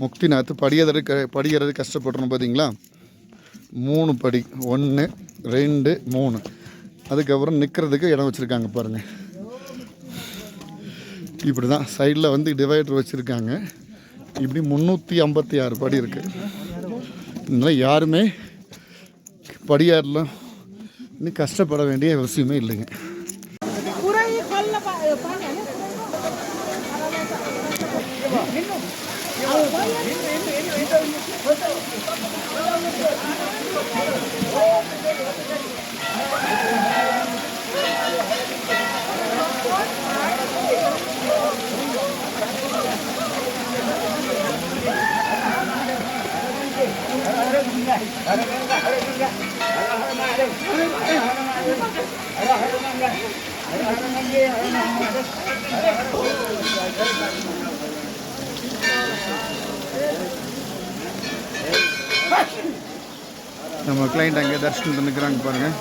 முக்திநாத் படிக்கிறது கஷ்டப்படுறோம் பார்த்தீங்களா. 3 படி, 1 2 3. அதுக்கப்புறம் நிற்கிறதுக்கு இடம் வச்சுருக்காங்க பாருங்கள். இப்படி தான் சைடில் வந்து டிவைடர் வச்சுருக்காங்க. இப்படி 356 படி இருக்குது. இதனால் யாருமே படியாரில் இன்னும் கஷ்டப்பட வேண்டிய அவசியமே இல்லைங்க. நம்ம கிளைண்ட் அங்கே தரிசனம் பண்ணிக்கிறாங்க பாருங்கள்.